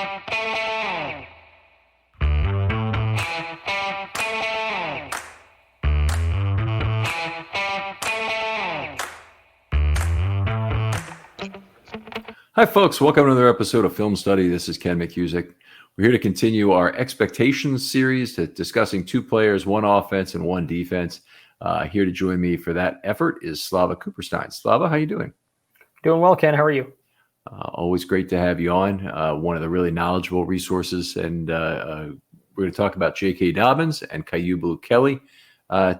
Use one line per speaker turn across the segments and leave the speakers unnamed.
Hi, folks. Welcome to another episode of Film Study. This is Ken McCusick. We're here to continue our expectations series discussing two players, one offense and one defense. Here to join me for that effort is Slava Cooperstein. Slava, how you doing?
Doing well, Ken. How are you?
Always great to have you on. One of the really knowledgeable resources. And we're going to talk about J.K. Dobbins and Kayubu Kelly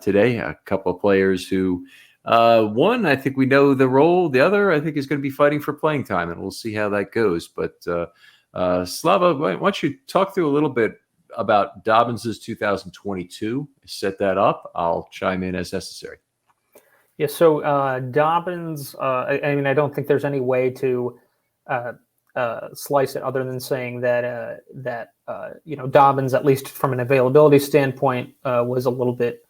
today. A couple of players who... one, I think we know the role. The other, I think, is going to be fighting for playing time, and we'll see how that goes. But Slava, why don't you talk through a little bit about Dobbins' 2022? Set that up. I'll chime in as necessary.
Yeah, so Dobbins, I don't think there's any way to slice it other than saying that Dobbins, at least from an availability standpoint, was a little bit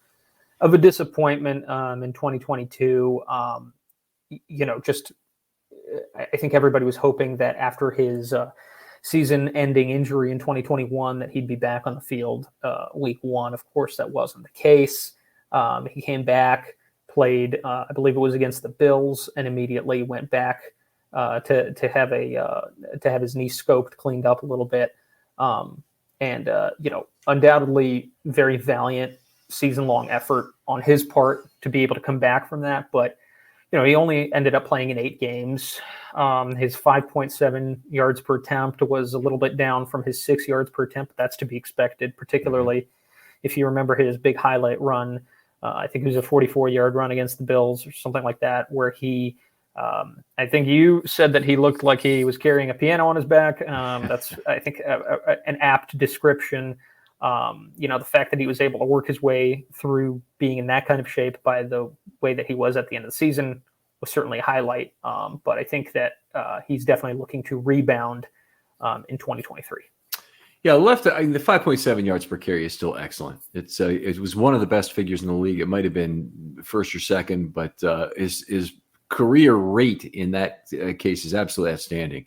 of a disappointment in 2022. I think everybody was hoping that after his season-ending injury in 2021 that he'd be back on the field week one. Of course, that wasn't the case. He came back, played, I believe it was against the Bills, and immediately went back to have his knee scoped, cleaned up a little bit, undoubtedly very valiant season-long effort on his part to be able to come back from that. But, he only ended up playing in 8 games. His 5.7 yards per attempt was a little bit down from his 6 yards per attempt. That's to be expected, particularly if you remember his big highlight run. I think it was a 44-yard run against the Bills or something like that, where he, I think you said that he looked like he was carrying a piano on his back. That's, I think, an apt description. The fact that he was able to work his way through being in that kind of shape by the way that he was at the end of the season was certainly a highlight. But I think that he's definitely looking to rebound in 2023.
Yeah, the 5.7 yards per carry is still excellent. It was one of the best figures in the league. It might have been first or second, but his career rate in that case is absolutely outstanding.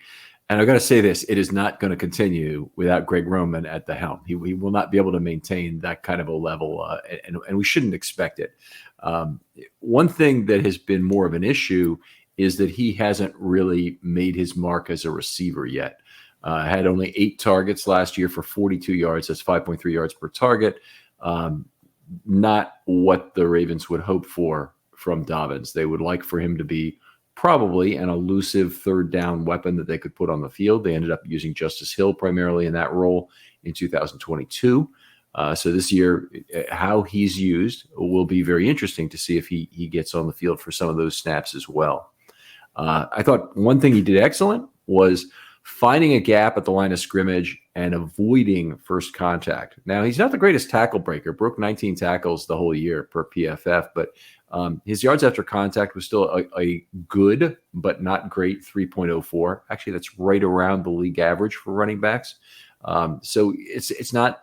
And I've got to say this, it is not going to continue without Greg Roman at the helm. He will not be able to maintain that kind of a level, and we shouldn't expect it. One thing that has been more of an issue is that he hasn't really made his mark as a receiver yet. Had only 8 targets last year for 42 yards. That's 5.3 yards per target. Not what the Ravens would hope for from Dobbins. They would like for him to be probably an elusive third down weapon that they could put on the field. They ended up using Justice Hill primarily in that role in 2022. So this year, how he's used will be very interesting to see if he gets on the field for some of those snaps as well. I thought one thing he did excellent was finding a gap at the line of scrimmage and avoiding first contact. Now, he's not the greatest tackle breaker, broke 19 tackles the whole year per PFF, but his yards after contact was still a good but not great 3.04. Actually, that's right around the league average for running backs. So it's not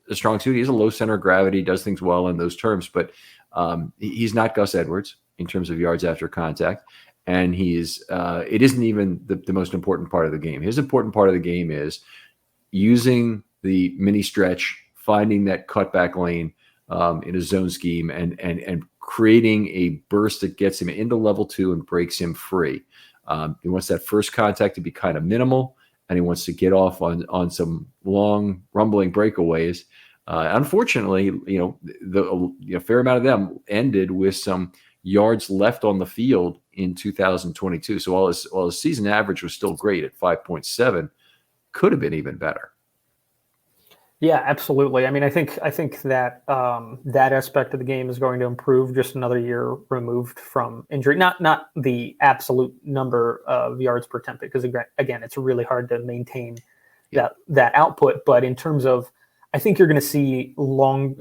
a strong suit. He has a low center of gravity, does things well in those terms, but he's not Gus Edwards in terms of yards after contact. And it isn't even the most important part of the game. His important part of the game is using the mini stretch, finding that cutback lane in a zone scheme, and creating a burst that gets him into level 2 and breaks him free. He wants that first contact to be kind of minimal, and he wants to get off on some long rumbling breakaways. Unfortunately, a fair amount of them ended with some yards left on the field in 2022. So while his season average was still great at 5.7, could have been even better.
Yeah, absolutely. I mean, I think that that aspect of the game is going to improve just another year removed from injury. Not the absolute number of yards per attempt, because again, it's really hard to maintain that output. But in terms of, I think you're going to see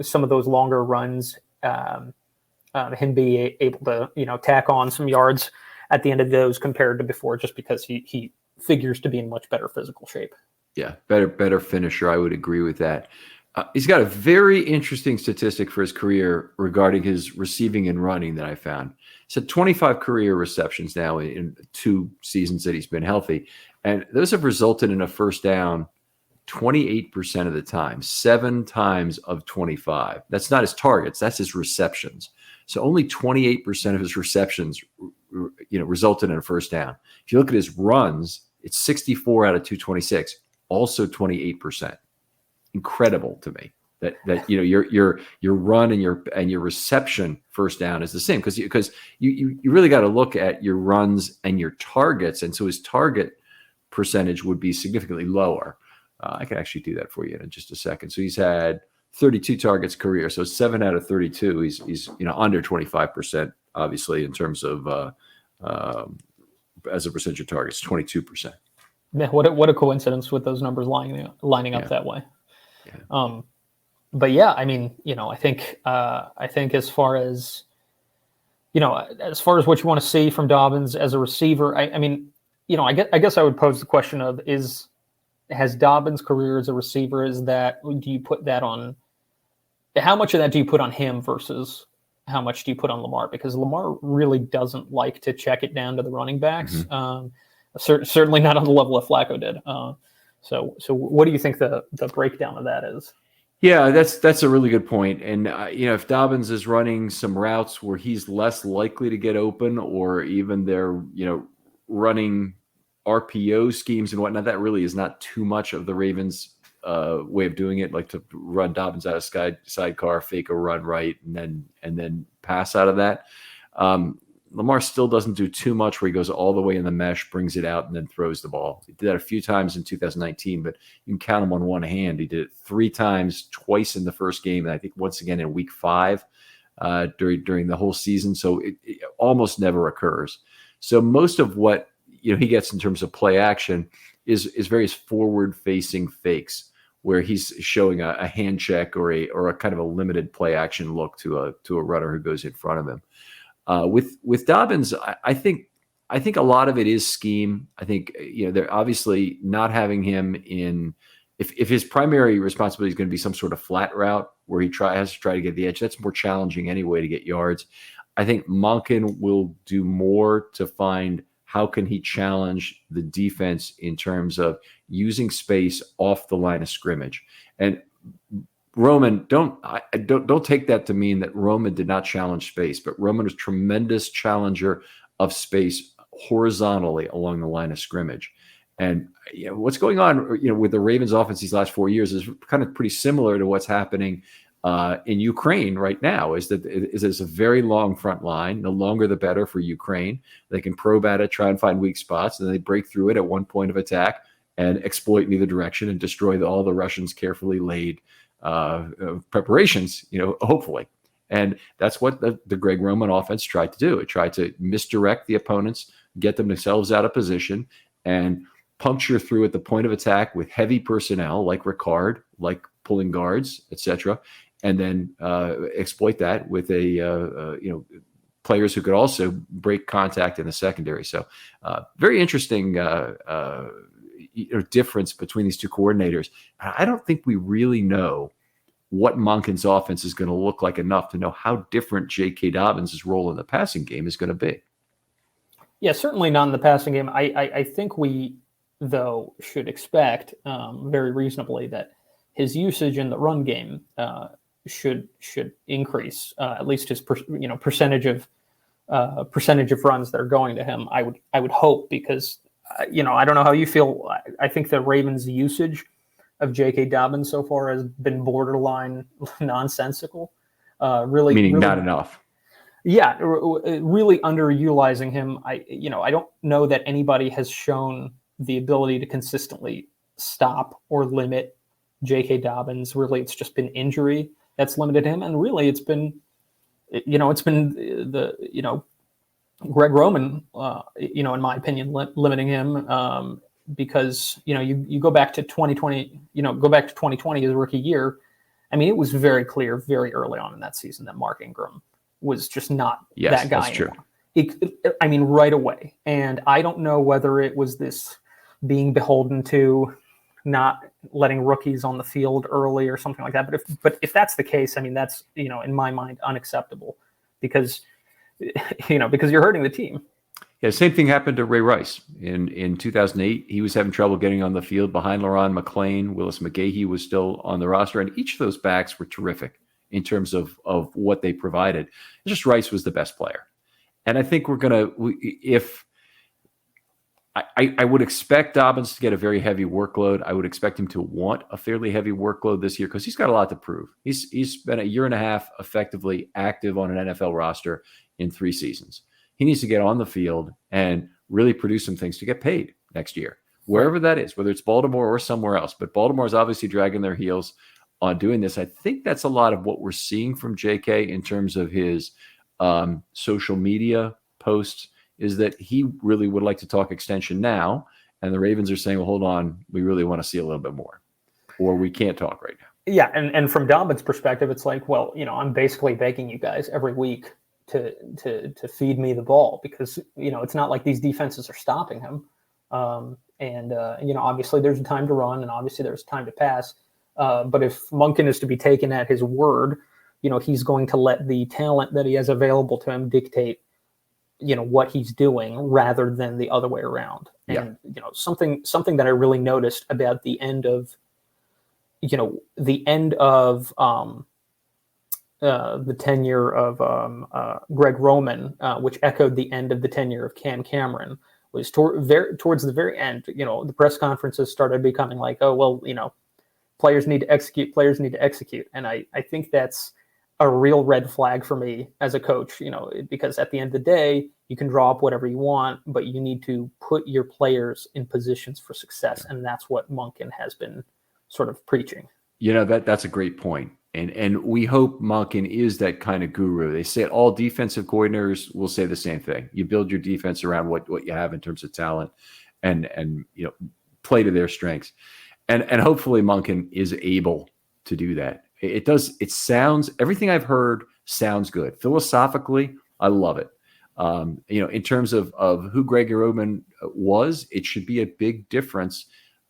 some of those longer runs, him be able to tack on some yards at the end of those compared to before, just because he figures to be in much better physical shape. Yeah,
better finisher. I would agree with that. He's got a very interesting statistic for his career regarding his receiving and running that I found. He's had 25 career receptions now in 2 seasons that he's been healthy. And those have resulted in a first down 28% of the time, 7 times of 25. That's not his targets, that's his receptions. So only 28% of his receptions, resulted in a first down. If you look at his runs, it's 64 out of 226, also 28%. Incredible to me that your run and your reception first down is the same, because you really got to look at your runs and your targets, and so his target percentage would be significantly lower. I can actually do that for you in just a second. So he's had 32 targets career, so 7 out of 32. He's under 25%, obviously, in terms of as a percentage of targets, 22%.
Man, what a coincidence with those numbers lining up that way. Yeah. But yeah, I mean, I think as far as what you want to see from Dobbins as a receiver, I mean, I guess I would pose the question of has Dobbins' career as a receiver, do you put that on? How much of that do you put on him versus how much do you put on Lamar? Because Lamar really doesn't like to check it down to the running backs. Mm-hmm. Certainly not on the level that Flacco did. So what do you think the breakdown of that is?
Yeah, that's a really good point. And if Dobbins is running some routes where he's less likely to get open, or even they're running RPO schemes and whatnot, that really is not too much of the Ravens' way of doing it, like to run Dobbins out of sidecar, fake a run right, and then pass out of that. Lamar still doesn't do too much where he goes all the way in the mesh, brings it out, and then throws the ball. He did that a few times in 2019, but you can count him on one hand. He did it 3 times, twice in the first game, and I think once again in week 5 during the whole season. So it almost never occurs. So most of what he gets in terms of play action is various forward-facing fakes, where he's showing a hand check or a kind of a limited play action look to a runner who goes in front of him. With Dobbins, I think a lot of it is scheme. I think they're obviously not having him in. If his primary responsibility is going to be some sort of flat route where he has to try to get the edge, that's more challenging anyway to get yards. I think Monken will do more to find how can he challenge the defense in terms of using space off the line of scrimmage. And Roman, don't take that to mean that Roman did not challenge space, but Roman was a tremendous challenger of space horizontally along the line of scrimmage. And what's going on with the Ravens offense these last 4 years is kind of pretty similar to what's happening in Ukraine right now. Is it's a very long front line. The longer the better for Ukraine. They can probe at it, try and find weak spots, and then they break through it at one point of attack and exploit in either direction and destroy all the Russians' carefully laid preparations, hopefully. And that's what the Greg Roman offense tried to do. It tried to misdirect the opponents, get them themselves out of position, and puncture through at the point of attack with heavy personnel like Ricard, like pulling guards, etc., and then exploit that with players who could also break contact in the secondary. So very interesting difference between these two coordinators. I don't think we really know what Monken's offense is going to look like enough to know how different J.K. Dobbins' role in the passing game is going to be.
Yeah, certainly not in the passing game. I think we, though, should expect very reasonably that his usage in the run game should increase, at least his percentage of runs that are going to him. I would hope, because I don't know how you feel. I think the Ravens' usage of J.K. Dobbins so far has been borderline nonsensical. Really,
not enough.
Yeah, really underutilizing him. I don't know that anybody has shown the ability to consistently stop or limit J.K. Dobbins. Really, it's just been injury that's limited him, and really, it's been the Greg Roman, in my opinion, limiting him because you go back to 2020, go back to 2020, his rookie year. I mean, it was very clear very early on in that season that Mark Ingram was just not that guy anymore. Right away. And I don't know whether it was this being beholden to not letting rookies on the field early or something like that. But if that's the case, I mean, that's, in my mind, unacceptable because you're hurting the team.
Yeah, same thing happened to Ray Rice in 2008. He was having trouble getting on the field behind LaRon McClain. Willis McGahee was still on the roster, and each of those backs were terrific in terms of what they provided. Just Rice was the best player, and I think I would expect Dobbins to get a very heavy workload. I would expect him to want a fairly heavy workload this year because he's got a lot to prove. He's been a year and a half effectively active on an NFL roster in 3 seasons. He needs to get on the field and really produce some things to get paid next year, wherever that is, whether it's Baltimore or somewhere else. But Baltimore is obviously dragging their heels on doing this. I think that's a lot of what we're seeing from JK in terms of his social media posts, is that he really would like to talk extension now. And the Ravens are saying, well, hold on, we really want to see a little bit more, or we can't talk right now.
Yeah. And from Dobbins' perspective, it's like, well, I'm basically begging you guys every week to feed me the ball, because it's not like these defenses are stopping him, and obviously there's a time to run and obviously there's time to pass, but if Monken is to be taken at his word, he's going to let the talent that he has available to him dictate what he's doing rather than the other way around. And something that I really noticed about the end of the tenure of Greg Roman, which echoed the end of the tenure of Cam Cameron, was towards the very end. The press conferences started becoming like, oh, well, players need to execute. And I think that's a real red flag for me as a coach, because at the end of the day, you can draw up whatever you want, but you need to put your players in positions for success. And that's what Monken has been sort of preaching.
That's a great point. And we hope Monken is that kind of guru. They say all defensive coordinators will say the same thing. You build your defense around what you have in terms of talent and play to their strengths. And hopefully Monken is able to do that. It sounds, everything I've heard sounds good. Philosophically, I love it. In terms of who Greg Roman was, it should be a big difference.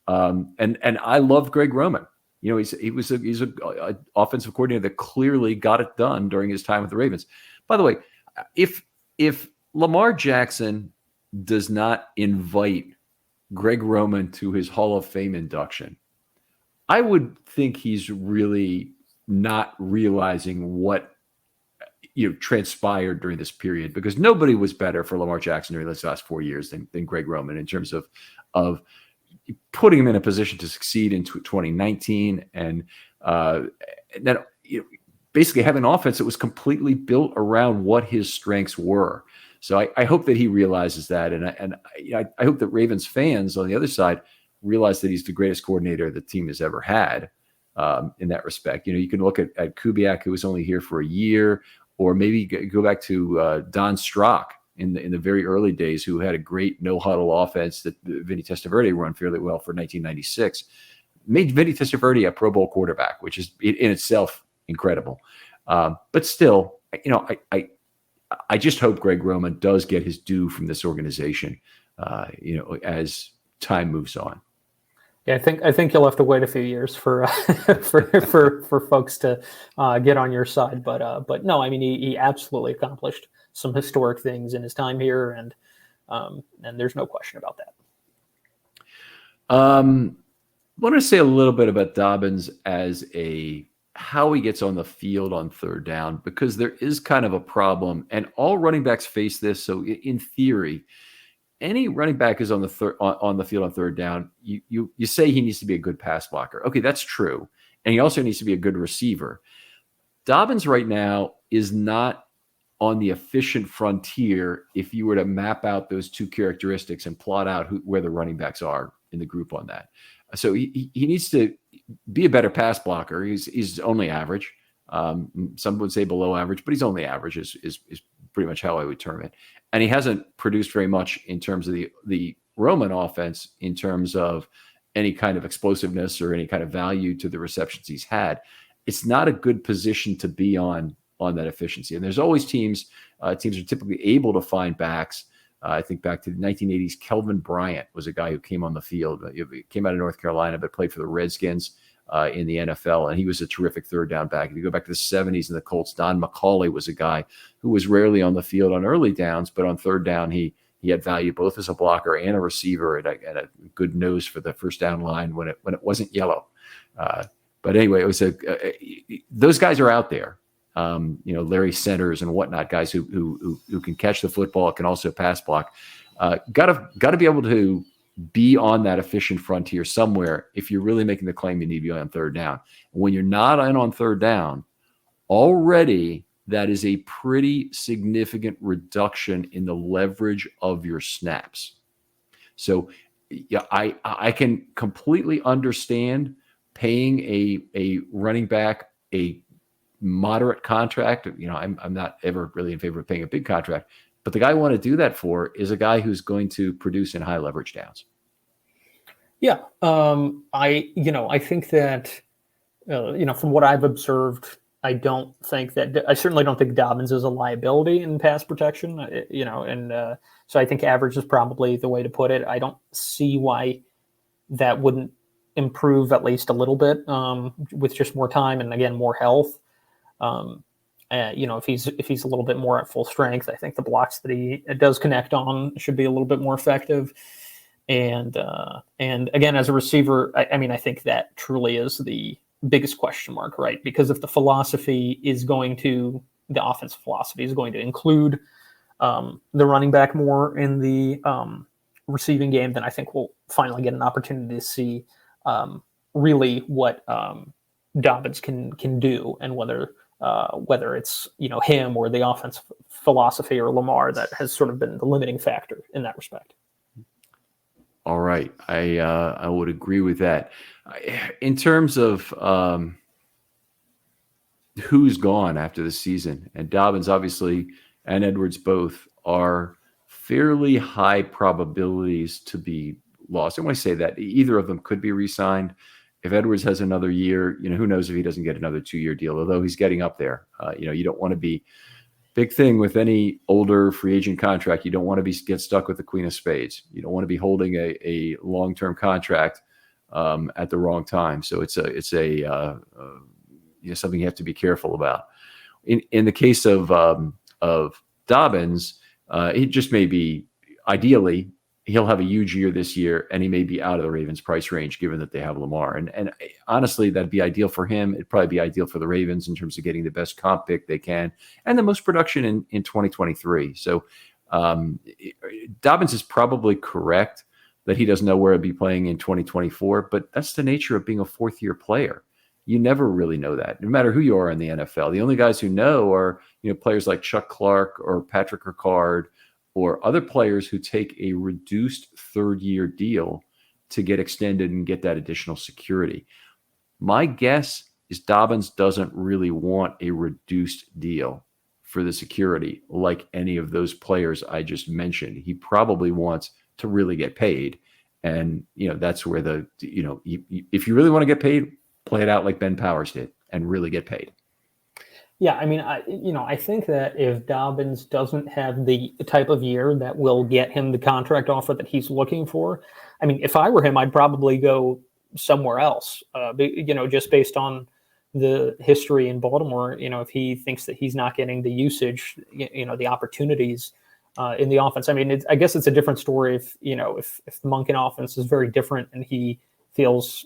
And I loved Greg Roman. He's a offensive coordinator that clearly got it done during his time with the Ravens. By the way, if Lamar Jackson does not invite Greg Roman to his Hall of Fame induction, I would think he's really not realizing what transpired during this period, because nobody was better for Lamar Jackson during this last 4 years than Greg Roman in terms of putting him in a position to succeed in 2019 and then basically having an offense that was completely built around what his strengths were. So I hope that he realizes that, and I hope that Ravens fans on the other side realize that he's the greatest coordinator the team has ever had in that respect. You can look at Kubiak, who was only here for a year, or maybe go back to Don Strock in the very early days, who had a great no-huddle offense that Vinny Testaverde run fairly well for 1996. Made Vinny Testaverde a Pro Bowl quarterback, which is in itself incredible. But still, I just hope Greg Roman does get his due from this organization, as time moves on.
Yeah, I think you'll have to wait a few years for for folks to get on your side. But no, I mean, he absolutely accomplished some historic things in his time here, and there's no question about that.
I want to say a little bit about Dobbins as how he gets on the field on third down, because there is kind of a problem, and all running backs face this. So in theory, any running back is on the field on third down. You say he needs to be a good pass blocker. Okay, that's true. And he also needs to be a good receiver. Dobbins right now is not on the efficient frontier if you were to map out those two characteristics and plot out where the running backs are in the group on that. So he needs to be a better pass blocker. He's only average. Some would say below average, but he's only average is pretty much how I would term it. And he hasn't produced very much in terms of the Roman offense, in terms of any kind of explosiveness or any kind of value to the receptions he's had. It's not a good position to be on that efficiency. And there's always teams are typically able to find backs. I think back to the 1980s, Kelvin Bryant was a guy who came on the field. He came out of North Carolina, but played for the Redskins in the NFL, and he was a terrific third down back. If you go back to the 70s and the Colts, Don McCauley was a guy who was rarely on the field on early downs, but on third down, he He had value both as a blocker and a receiver, and a good nose for the first down line when it wasn't yellow. But anyway, it was those guys are out there. Larry Centers and whatnot, guys who can catch the football, can also pass block. Got to be able to be on that efficient frontier somewhere if you're really making the claim you need to be on third down. When you're not on third down, already that is a pretty significant reduction in the leverage of your snaps. So yeah, I can completely understand paying a running back a moderate contract. I'm not ever really in favor of paying a big contract, but the guy I want to do that for is a guy who's going to produce in high leverage downs.
Yeah. I think that, from what I've observed, I certainly don't think Dobbins is a liability in pass protection, so I think average is probably the way to put it. I don't see why that wouldn't improve at least a little bit with just more time and, again, more health. If he's a little bit more at full strength, I think the blocks that he does connect on should be a little bit more effective. And again, as a receiver, I think that truly is the biggest question mark, right? Because if the offensive philosophy is going to include the running back more in the receiving game, then I think we'll finally get an opportunity to see really what Dobbins can do, and whether it's him or the offensive philosophy or Lamar that has sort of been the limiting factor in that respect.
All right, I would agree with that. In terms of who's gone after the season, and Dobbins obviously and Edwards both are fairly high probabilities to be lost. And when I say that, either of them could be re-signed. If Edwards has another year, who knows if he doesn't get another 2-year deal, although he's getting up there. You don't want to be big thing with any older free agent contract. You don't want to get stuck with the Queen of Spades. You don't want to be holding a long-term contract at the wrong time. So it's something you have to be careful about. In the case of Dobbins, it just may be, ideally, he'll have a huge year this year, and he may be out of the Ravens' price range, given that they have Lamar. And honestly, that'd be ideal for him. It'd probably be ideal for the Ravens in terms of getting the best comp pick they can and the most production in 2023. So Dobbins is probably correct that he doesn't know where he'll be playing in 2024, but that's the nature of being a fourth-year player. You never really know that, no matter who you are in the NFL. The only guys who know are players like Chuck Clark or Patrick Ricard, or other players who take a reduced third-year deal to get extended and get that additional security. My guess is Dobbins doesn't really want a reduced deal for the security like any of those players I just mentioned. He probably wants to really get paid. And, that's where if you really want to get paid, play it out like Ben Powers did and really get paid.
Yeah, I think that if Dobbins doesn't have the type of year that will get him the contract offer that he's looking for, if I were him, I'd probably go somewhere else. Just based on the history in Baltimore, if he thinks that he's not getting the usage, the opportunities in the offense. I guess it's a different story if the Monken offense is very different and he feels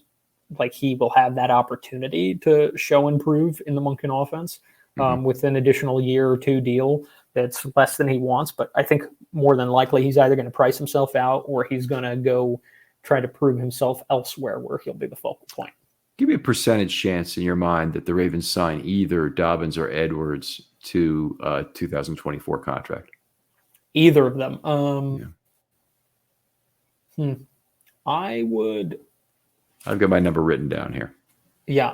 like he will have that opportunity to show and prove in the Monken offense. With an additional year or two deal that's less than he wants. But I think more than likely he's either going to price himself out or he's going to go try to prove himself elsewhere where he'll be the focal point.
Give me a percentage chance in your mind that the Ravens sign either Dobbins or Edwards to a 2024 contract.
Either of them. I've
got my number written down here.
Yeah,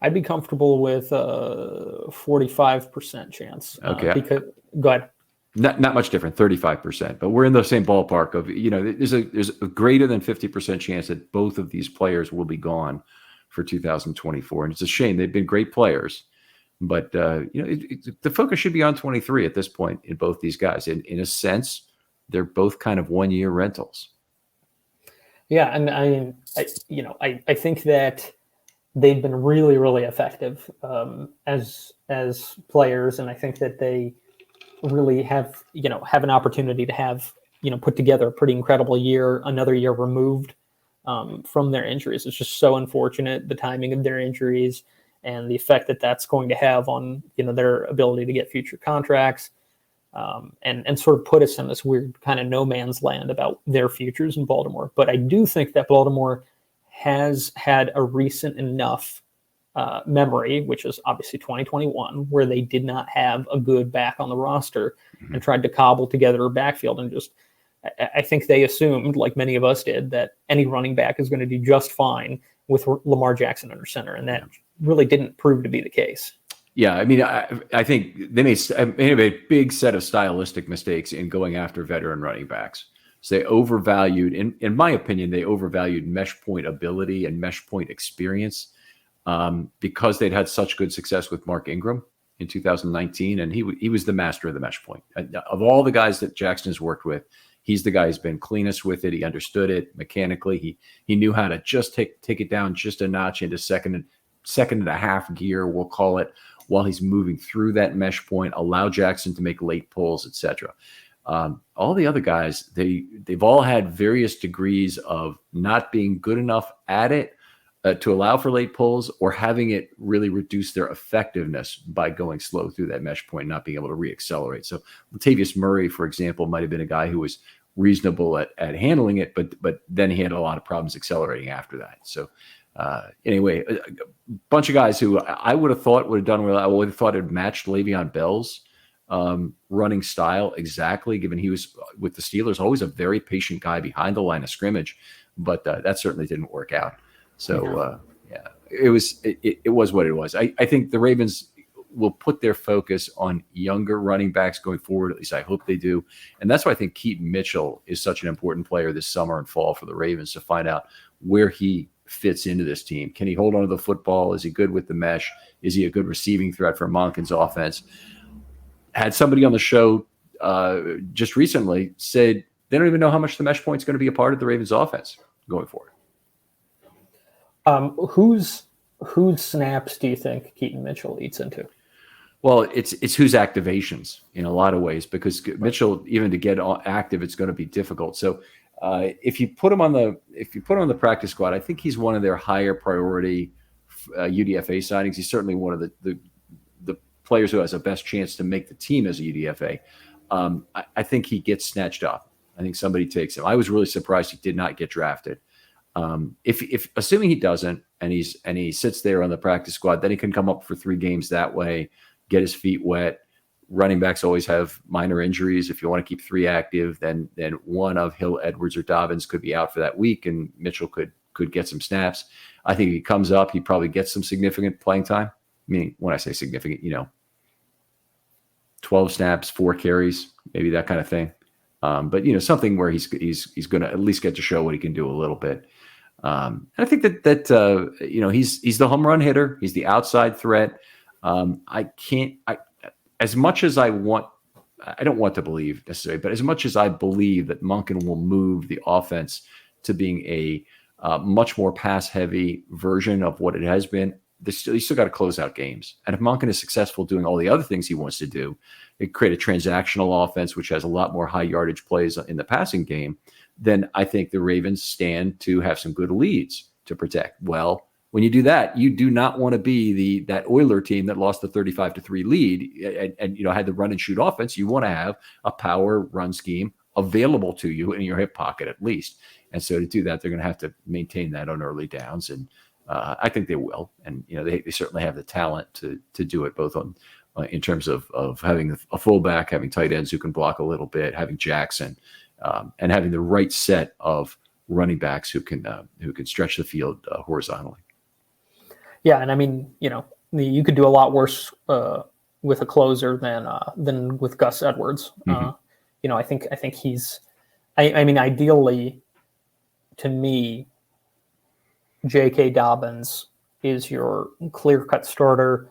I'd be comfortable with a 45% chance.
Okay.
Go ahead.
Not much different, 35%, but we're in the same ballpark of, there's a greater than 50% chance that both of these players will be gone for 2024. And it's a shame. They've been great players, but the focus should be on 23 at this point in both these guys. In a sense, they're both kind of 1-year rentals.
Yeah. And I think that they've been really, really effective as players. And I think that they really have an opportunity to have put together a pretty incredible year, another year removed from their injuries. It's just so unfortunate, the timing of their injuries and the effect that that's going to have on their ability to get future contracts, and sort of put us in this weird kind of no man's land about their futures in Baltimore. But I do think that Baltimore has had a recent enough memory, which is obviously 2021, where they did not have a good back on the roster and tried to cobble together a backfield. And just, I think they assumed, like many of us did, that any running back is going to do just fine with Lamar Jackson under center. And that really didn't prove to be the case.
Yeah, I mean, I think they made a big set of stylistic mistakes in going after veteran running backs. So they overvalued, in my opinion, they overvalued mesh point ability and mesh point experience, because they'd had such good success with Mark Ingram in 2019, and he was the master of the mesh point. Of all the guys that Jackson has worked with, he's the guy who's been cleanest with it. He understood it mechanically. He knew how to just take it down just a notch into second and a half gear, we'll call it, while he's moving through that mesh point, allow Jackson to make late pulls, etc. All the other guys, they've all had various degrees of not being good enough at it to allow for late pulls, or having it really reduce their effectiveness by going slow through that mesh point, not being able to reaccelerate. So Latavius Murray, for example, might have been a guy who was reasonable at handling it, but then he had a lot of problems accelerating after that. So anyway, a bunch of guys who I would have thought would have done well. I would have thought it matched Le'Veon Bell's running style exactly, given he was with the Steelers, always a very patient guy behind the line of scrimmage, but that certainly didn't work out. So it was what it was. I think the Ravens will put their focus on younger running backs going forward. At least I hope they do. And that's why I think Keaton Mitchell is such an important player this summer and fall for the Ravens, to find out where he fits into this team. Can he hold on to the football? Is he good with the mesh? Is he a good receiving threat for Monken's offense? Had somebody on the show just recently said they don't even know how much the mesh point is going to be a part of the Ravens offense going forward.
Whose snaps do you think Keaton Mitchell eats into?
Well, it's whose activations in a lot of ways, because Mitchell, even to get active, it's going to be difficult. So if you put him on the practice squad, I think he's one of their higher priority UDFA signings. He's certainly one of the players who has the best chance to make the team as a UDFA. I think he gets snatched up. I think somebody takes him. I was really surprised he did not get drafted. If assuming he doesn't, and he sits there on the practice squad, then he can come up for 3 games that way, get his feet wet. Running backs always have minor injuries. If you want to keep 3 active, then one of Hill, Edwards, or Dobbins could be out for that week, and Mitchell could get some snaps. I think if he comes up, he probably gets some significant playing time. Meaning, when I say significant, 12 snaps, 4 carries, maybe that kind of thing. But something where he's going to at least get to show what he can do a little bit. And I think that he's the home run hitter. He's the outside threat. As much as I don't want to believe necessarily, but as much as I believe that Monken will move the offense to being a much more pass-heavy version of what it has been, you still got to close out games. And if Monken is successful doing all the other things he wants to do, it create a transactional offense, which has a lot more high yardage plays in the passing game, then I think the Ravens stand to have some good leads to protect. Well, when you do that, you do not want to be that Oiler team that lost the 35-3 lead and had the run and shoot offense. You want to have a power run scheme available to you in your hip pocket at least. And so to do that, they're going to have to maintain that on early downs. And I think they will. And, they certainly have the talent to do it, both on in terms of having a fullback, having tight ends who can block a little bit, having Jackson, and having the right set of running backs who can stretch the field horizontally. Yeah,
and I mean, you could do a lot worse with a closer than with Gus Edwards. Mm-hmm. I think he's. I mean, ideally, to me, J.K. Dobbins is your clear-cut starter.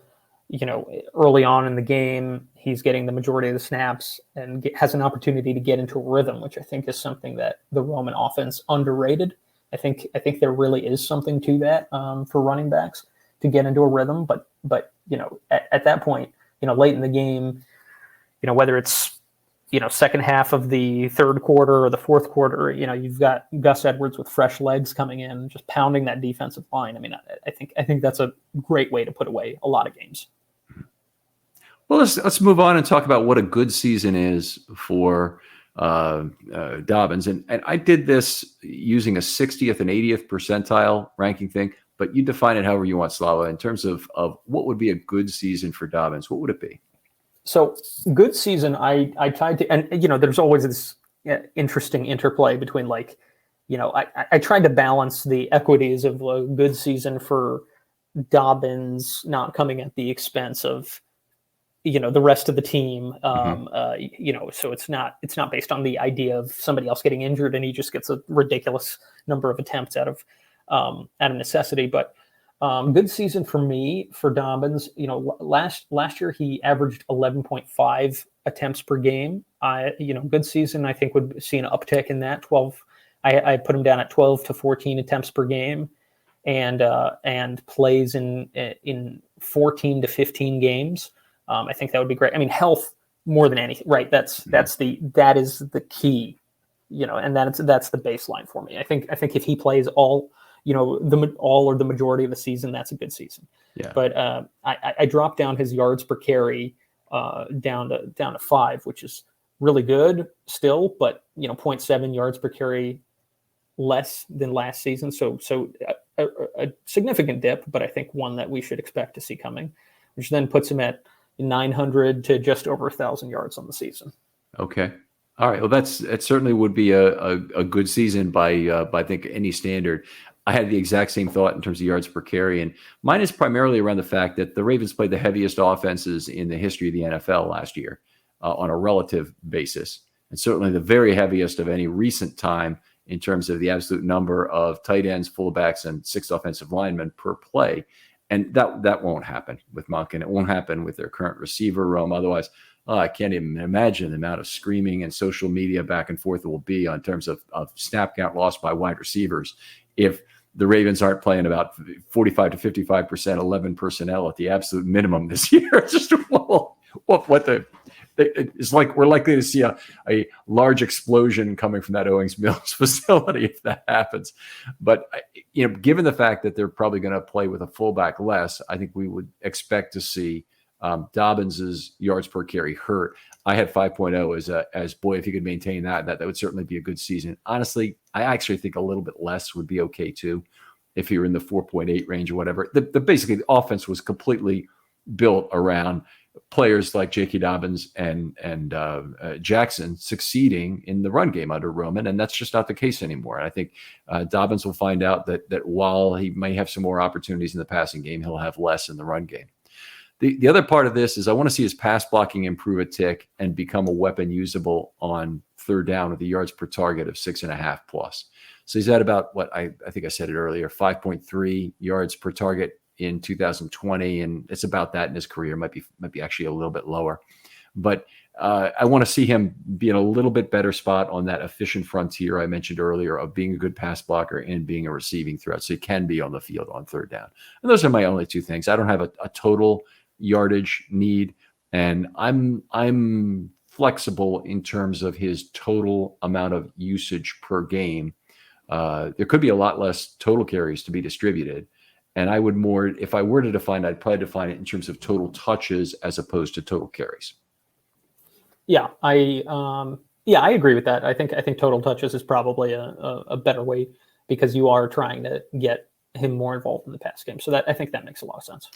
Early on in the game, he's getting the majority of the snaps and has an opportunity to get into a rhythm, which I think is something that the Roman offense underrated. I think there really is something to that for running backs to get into a rhythm. But at that point, late in the game, whether it's, second half of the third quarter or the fourth quarter, you've got Gus Edwards with fresh legs coming in, just pounding that defensive line. I mean, I think that's a great way to put away a lot of games.
Well, let's move on and talk about what a good season is for Dobbins. And I did this using a 60th and 80th percentile ranking thing, but you define it however you want, Slava, in terms of what would be a good season for Dobbins. What would it be?
So good season, I tried to, and there's always this interesting interplay between I tried to balance the equities of a good season for Dobbins not coming at the expense of the rest of the team. So it's not based on the idea of somebody else getting injured and he just gets a ridiculous number of attempts out of necessity, but. Good season for me for Dobbins. Last year he averaged 11.5 attempts per game. Good season. I think would see an uptick in that. 12. I put him down at 12 to 14 attempts per game, and plays in 14 to 15 games. I think that would be great. I mean, health more than anything, right? That is the key. And that's the baseline for me. I think if he plays all or the majority of the season, that's a good season.
Yeah.
But I dropped down his yards per carry down to 5, which is really good still, but 0.7 yards per carry less than last season. So a significant dip, but I think one that we should expect to see coming, which then puts him at 900 to just over 1,000 yards on the season.
Okay. All right. Well, that certainly would be a good season by I think any standard. I had the exact same thought in terms of yards per carry, and mine is primarily around the fact that the Ravens played the heaviest offenses in the history of the NFL last year on a relative basis, and certainly the very heaviest of any recent time in terms of the absolute number of tight ends, fullbacks, and 6 offensive linemen per play. And that won't happen with Monk, and it won't happen with their current receiver room. Otherwise, I can't even imagine the amount of screaming and social media back and forth it will be on terms of snap count lost by wide receivers if the Ravens aren't playing about 45 to 55% 11 personnel at the absolute minimum this year. It's just it's like we're likely to see a large explosion coming from that Owings Mills facility if that happens. But given the fact that they're probably going to play with a fullback less, I think we would expect to see Dobbins's yards per carry hurt. I had 5.0 as boy, if he could maintain that would certainly be a good season. Honestly, I actually think a little bit less would be okay too, if you were in the 4.8 range or whatever. Basically the offense was completely built around players like J.K. Dobbins and Jackson succeeding in the run game under Roman, and that's just not the case anymore. And I think Dobbins will find out that while he may have some more opportunities in the passing game, he'll have less in the run game. The other part of this is I want to see his pass blocking improve a tick and become a weapon usable on third down with a yards per target of 6.5 plus. So he's at about what I think I said it earlier, 5.3 yards per target in 2020, and it's about that in his career. Might be actually a little bit lower, but I want to see him be in a little bit better spot on that efficient frontier I mentioned earlier of being a good pass blocker and being a receiving threat, so he can be on the field on third down. And those are my only 2 things. I don't have a total yardage need, and I'm flexible in terms of his total amount of usage per game. There could be a lot less total carries to be distributed, and I would more, if I were to define, I'd probably define it in terms of total touches as opposed to total carries. Yeah,
I agree with that. I think total touches is probably a better way, because you are trying to get him more involved in the pass game. So I think that makes a lot of sense.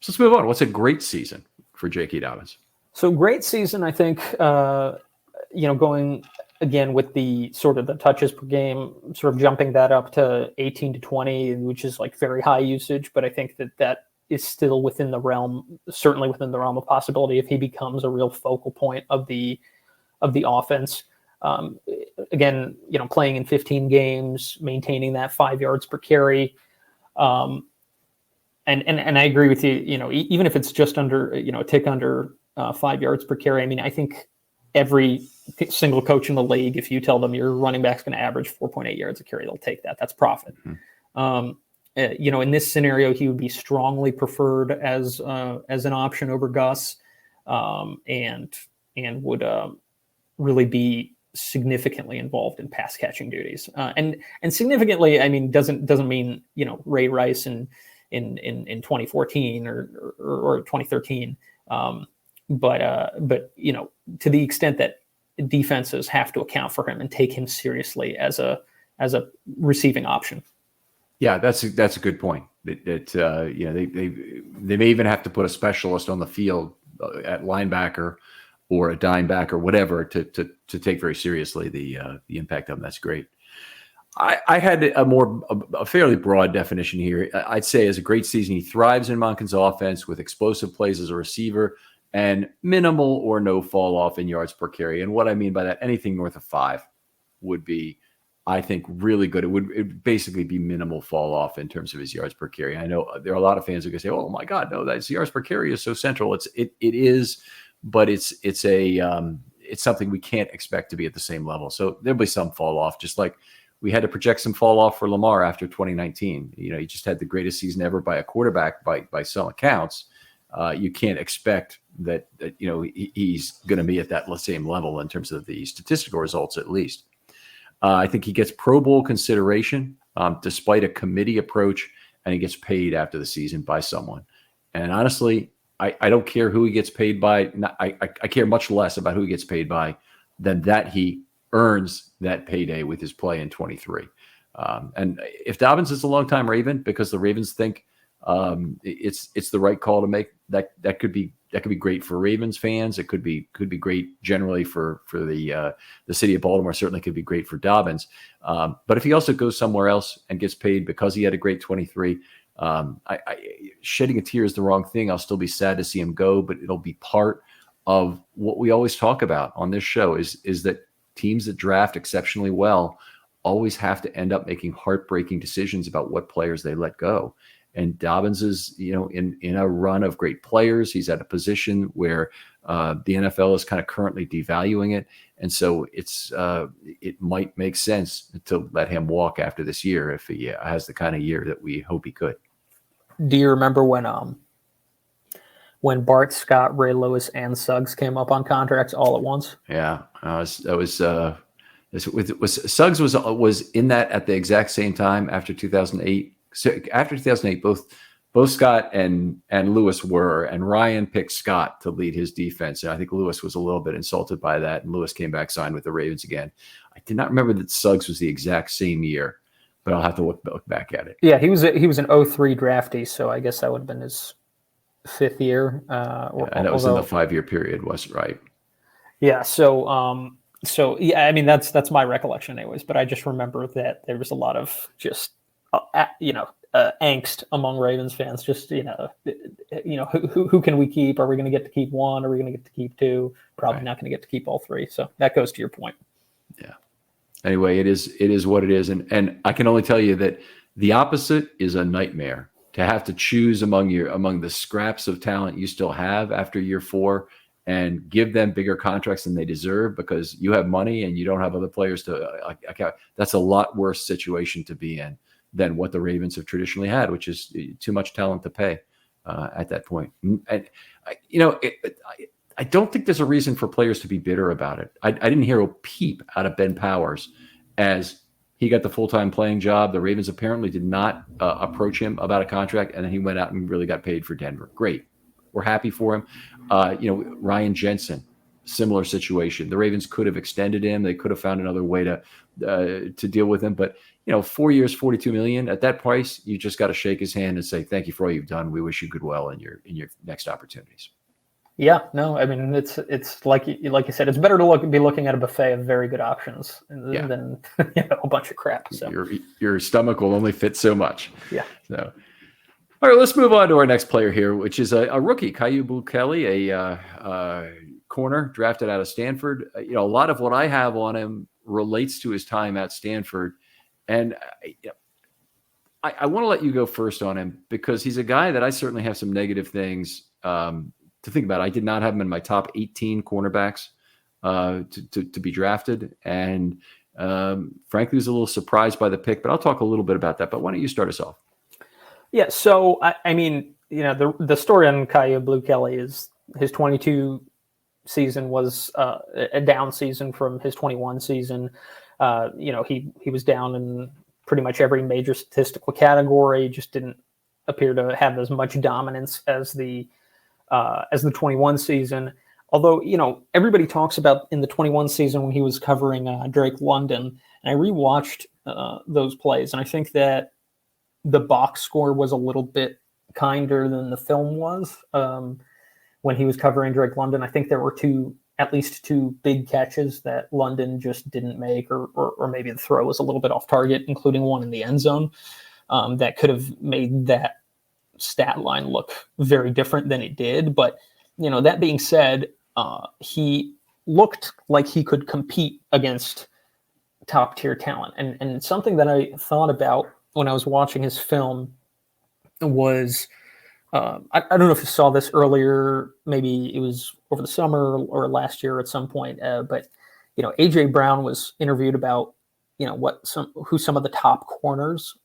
So let's move on. What's a great season for J.K. Dobbins?
So great season, I think, going again with the sort of the touches per game, sort of jumping that up to 18 to 20, which is like very high usage. But I think that is still within the realm, certainly within the realm of possibility if he becomes a real focal point of the offense. Again, playing in 15 games, maintaining that 5 yards per carry. And I agree with you, even if it's just under, a tick under 5 yards per carry. I mean, I think every single coach in the league, if you tell them your running back's going to average 4.8 yards a carry, they'll take that. That's profit. Mm-hmm. In this scenario, he would be strongly preferred as an option over Gus. and would really be significantly involved in pass catching duties. And significantly, I mean, doesn't mean, Ray Rice in 2014 or 2013. But to the extent that defenses have to account for him and take him seriously as a receiving option.
Yeah, that's a good point. They may even have to put a specialist on the field at linebacker or a dime back or whatever to take very seriously the impact of him. That's great. I had a fairly broad definition here. I'd say as a great season, he thrives in Monken's offense with explosive plays as a receiver and minimal or no fall off in yards per carry. And what I mean by that, anything north of 5 would be, I think, really good. It would basically be minimal fall off in terms of his yards per carry. I know there are a lot of fans who can say, "Oh my God, no, that's yards per carry is so central." It is, but it's something we can't expect to be at the same level. So there'll be some fall off, just like we had to project some fall off for Lamar after 2019. He just had the greatest season ever by a quarterback by some accounts. You can't expect that he's going to be at that same level in terms of the statistical results, at least. I think he gets Pro Bowl consideration despite a committee approach, and he gets paid after the season by someone. And honestly, I don't care who he gets paid by. I care much less about who he gets paid by than that he earns that payday with his play in 23. And if Dobbins is a longtime Raven because the Ravens think it's the right call to make, that could be great for Ravens fans. It could be great generally for the city of Baltimore. Certainly could be great for Dobbins. But if he also goes somewhere else and gets paid because he had a great 23, shedding a tear is the wrong thing. I'll still be sad to see him go, but it'll be part of what we always talk about on this show is that teams that draft exceptionally well always have to end up making heartbreaking decisions about what players they let go. And Dobbins is, in a run of great players. He's at a position where the NFL is kind of currently devaluing it. And so it might make sense to let him walk after this year if he has the kind of year that we hope he could.
Do you remember when Bart, Scott, Ray Lewis, and Suggs came up on contracts all at once?
Yeah, Suggs was in that at the exact same time after 2008. So after 2008, both Scott and Lewis were, and Ryan picked Scott to lead his defense. And I think Lewis was a little bit insulted by that, and Lewis came back, signed with the Ravens again. I did not remember that Suggs was the exact same year, but I'll have to look back at it.
Yeah, he was an 03 draftee, so I guess that would have been his 5th year.
And that was in the 5-year period, wasn't right?
Yeah. So yeah, I mean that's my recollection, anyways. But I just remember that there was a lot of just angst among Ravens fans. Just who can we keep? Are we going to get to keep one? Are we going to get to keep two? Probably not going to get to keep all three. So that goes to your point.
Yeah. Anyway, it is what it is, and I can only tell you that the opposite is a nightmare. To have to choose among the scraps of talent you still have after year 4 and give them bigger contracts than they deserve because you have money and you don't have other players to that's a lot worse situation to be in than what the Ravens have traditionally had, which is too much talent to pay at that point. And I don't think there's a reason for players to be bitter about it. I didn't hear a peep out of Ben Powers as he got the full-time playing job. The Ravens apparently did not approach him about a contract, and then he went out and really got paid for Denver. Great. We're happy for him. Ryan Jensen, similar situation. The Ravens could have extended him. They could have found another way to deal with him. But, 4 years, $42 million. At that price, you just got to shake his hand and say, thank you for all you've done. We wish you good well in your next opportunities. Yeah,
no, I mean, it's like you said, it's better to be looking at a buffet of very good options than a bunch of crap. So
your stomach will only fit so much.
Yeah.
So, all right, let's move on to our next player here, which is a rookie, Caillou Bukele, a corner drafted out of Stanford. A lot of what I have on him relates to his time at Stanford, and I want to let you go first on him because he's a guy that I certainly have some negative things to think about. I did not have him in my top 18 cornerbacks to be drafted. And frankly, was a little surprised by the pick, but I'll talk a little bit about that. But why don't you start us off?
Yeah. So, I mean, the story on Caillou Bukele is his 22 season was a down season from his 21 season. He was down in pretty much every major statistical category, just didn't appear to have as much dominance as the 21 season. Although, everybody talks about in the 21 season when he was covering Drake London, and I rewatched those plays, and I think that the box score was a little bit kinder than the film was when he was covering Drake London. I think there were at least two big catches that London just didn't make, or maybe the throw was a little bit off target, including one in the end zone that could have made that stat line look very different than it did. But, that being said, he looked like he could compete against top tier talent. And something that I thought about when I was watching his film was, I don't know if you saw this earlier, maybe it was over the summer or last year at some point, but AJ Brown was interviewed about who some of the top corners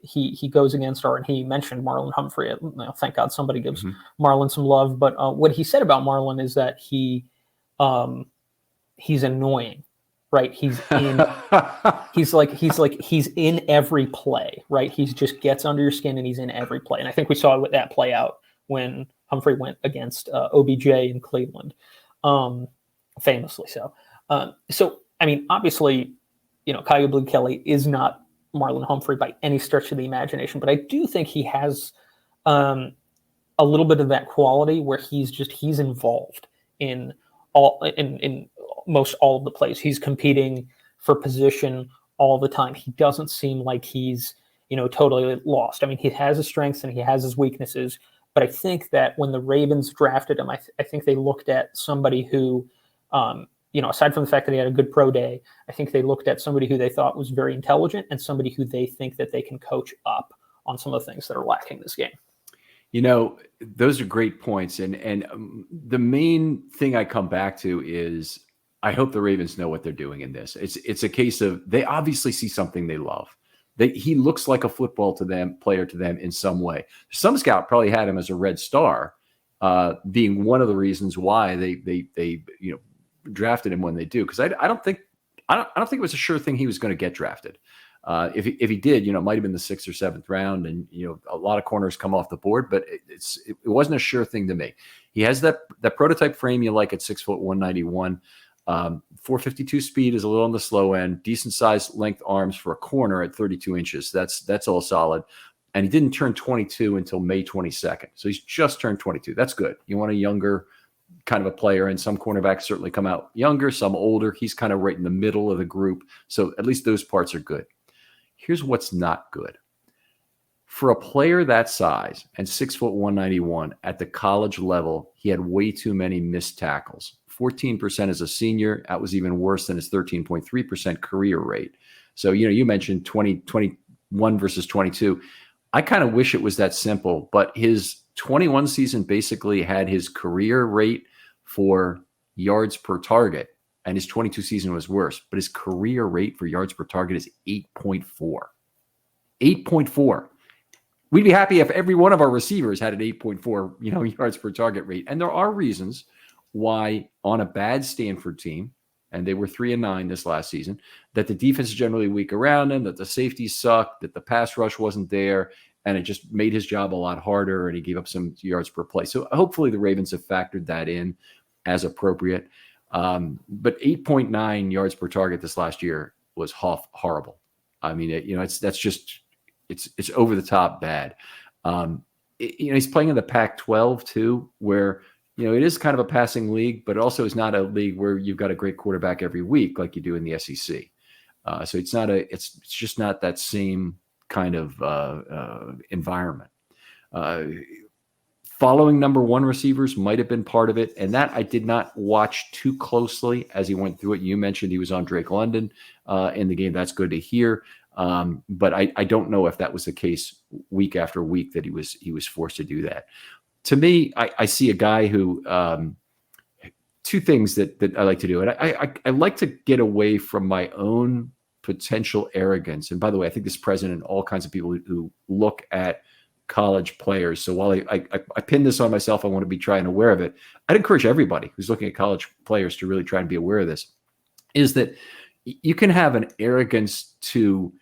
he goes against are, and he mentioned Marlon Humphrey. Thank God somebody gives Marlon some love. But what he said about Marlon is that he's annoying, right? He's in every play, right? He just gets under your skin and he's in every play. And I think we saw that play out when Humphrey went against OBJ in Cleveland, famously so. Obviously, Kyle Blue Kelly is not Marlon Humphrey by any stretch of the imagination, but I do think he has a little bit of that quality where he's involved in most all of the plays. He's competing for position all the time. He doesn't seem like he's totally lost. I mean, he has his strengths and he has his weaknesses, but I think that when the Ravens drafted him, I think they looked at somebody who aside from the fact that he had a good pro day, I think they looked at somebody who they thought was very intelligent and somebody who they think that they can coach up on some of the things that are lacking this game.
Those are great points. And the main thing I come back to is I hope the Ravens know what they're doing in this. It's a case of they obviously see something they love. He looks like a football player to them in some way. Some scout probably had him as a red star, being one of the reasons why they drafted him when they do, because I don't think it was a sure thing he was going to get drafted. If he did, it might have been the 6th or 7th round, and a lot of corners come off the board, but it wasn't a sure thing to me. He has that prototype frame you like at 6 foot 191. 452 speed is a little on the slow end. Decent sized length arms for a corner at 32 inches. That's all solid. And he didn't turn 22 until May 22nd, so he's just turned 22. That's good. You want a younger kind of a player, and some cornerbacks certainly come out younger, some older. He's kind of right in the middle of the group. So at least those parts are good. Here's what's not good. For a player that size and 6 foot 191 at the college level, he had way too many missed tackles. 14% as a senior. That was even worse than his 13.3% career rate. So, you mentioned 21 versus 22. I kind of wish it was that simple, but his 21 season basically had his career rate for yards per target, and his 22 season was worse, but his career rate for yards per target is 8.4. 8.4. We'd be happy if every one of our receivers had an 8.4, yards per target rate. And there are reasons why on a bad Stanford team, and they were 3-9 this last season, that the defense is generally weak around them, that the safeties sucked, that the pass rush wasn't there, and it just made his job a lot harder, and he gave up some yards per play. So hopefully the Ravens have factored that in as appropriate. But 8.9 yards per target this last year was horrible. I mean, it's over the top bad. He's playing in the Pac-12 too, where it is kind of a passing league, but also is not a league where you've got a great quarterback every week like you do in the SEC. So it's just not that same kind of environment. Following number one receivers might have been part of it, and that I did not watch too closely as he went through it. You mentioned he was on Drake London in the game. That's good to hear. But I don't know if that was the case week after week that he was forced to do that. To me, I see a guy who two things that I like to do. And I like to get away from my own potential arrogance. And by the way, I think this president and all kinds of people who look at college players. So while I pin this on myself, I want to be trying aware of it. I'd encourage everybody who's looking at college players to really try and be aware of this, is that you can have an arrogance to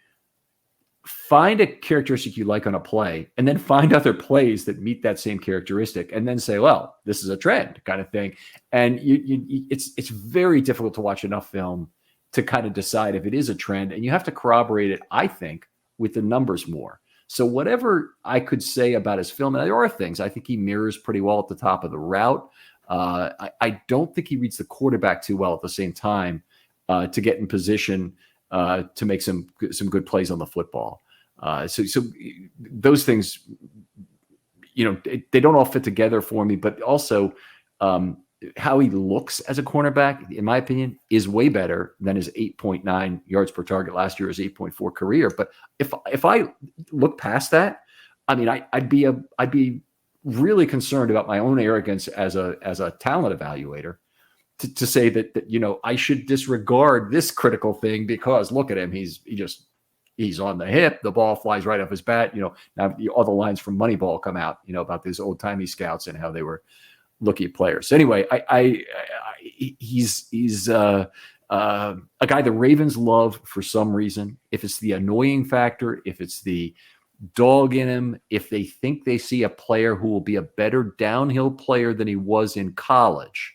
find a characteristic you like on a play and then find other plays that meet that same characteristic and then say, well, this is a trend kind of thing. And it's very difficult to watch enough film to kind of decide if it is a trend. And you have to corroborate it, I think, with the numbers more. So whatever I could say about his film, and there are things I think he mirrors pretty well at the top of the route. I don't think he reads the quarterback too well at the same time to get in position to make some good plays on the football. So those things, they don't all fit together for me, but also how he looks as a cornerback, in my opinion, is way better than his 8.9 yards per target last year, his 8.4 career. But if I look past that, I mean, I'd be really concerned about my own arrogance as a talent evaluator to say that I should disregard this critical thing because look at him, he's on the hip, the ball flies right off his bat. Now all the lines from Moneyball come out, about these old timey scouts and how they were looking at players. So anyway, he's a guy the Ravens love for some reason. If it's the annoying factor, if it's the dog in him, if they think they see a player who will be a better downhill player than he was in college,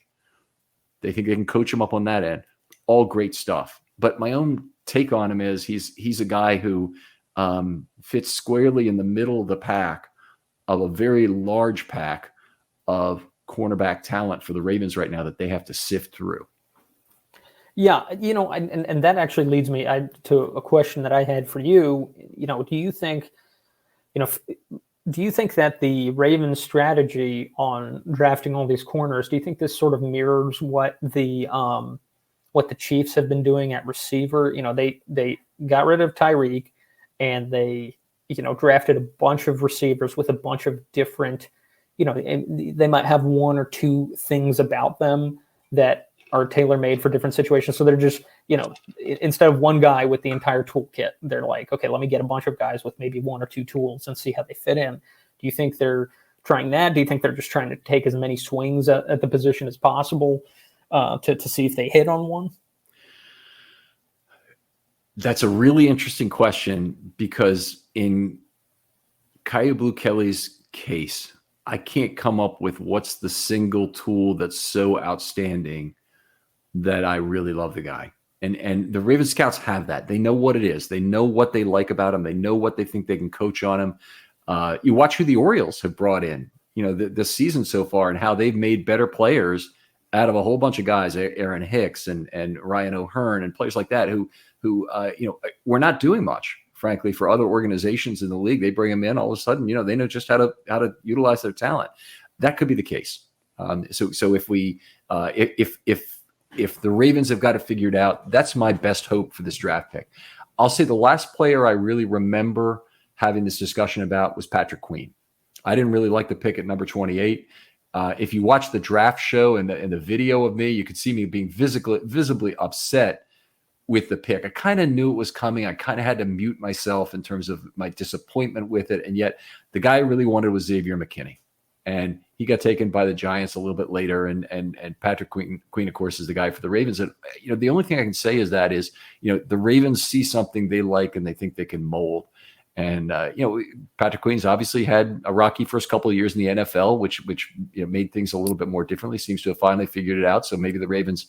they think they can coach him up on that end. All great stuff. But my own take on him is he's a guy who fits squarely in the middle of the pack of a very large pack of cornerback talent for the Ravens right now that they have to sift through.
Yeah, and that actually leads me to a question that I had for you. Do you think that the Ravens' strategy on drafting all these corners, do you think this sort of mirrors what the Chiefs have been doing at receiver? They got rid of Tyreek and they drafted a bunch of receivers with a bunch of different, they might have one or two things about them that are tailor-made for different situations. So they're just, instead of one guy with the entire toolkit, they're like, okay, let me get a bunch of guys with maybe one or two tools and see how they fit in. Do you think they're trying that? Do you think they're just trying to take as many swings at the position as possible to see if they hit on one?
That's a really interesting question because in Kayablu Kelly's case, I can't come up with what's the single tool that's so outstanding that I really love the guy. And the Ravens scouts have that. They know what it is. They know what they like about him. They know what they think they can coach on him. You watch who the Orioles have brought in, this season so far and how they've made better players out of a whole bunch of guys, Aaron Hicks and Ryan O'Hearn and players like that who were not doing much, frankly, for other organizations in the league. They bring them in, all of a sudden, they know just how to utilize their talent. That could be the case. So if the Ravens have got it figured out, that's my best hope for this draft pick. I'll say the last player I really remember having this discussion about was Patrick Queen. I didn't really like the pick at number 28. If you watch the draft show and the video of me, you could see me being visibly upset with the pick. I kind of knew it was coming. I kind of had to mute myself in terms of my disappointment with it. And yet the guy I really wanted was Xavier McKinney. And he got taken by the Giants a little bit later. And Patrick Queen, of course, is the guy for the Ravens. And, the only thing I can say is the Ravens see something they like and they think they can mold. And, Patrick Queen's obviously had a rocky first couple of years in the NFL, which made things a little bit more differently, seems to have finally figured it out. So maybe the Ravens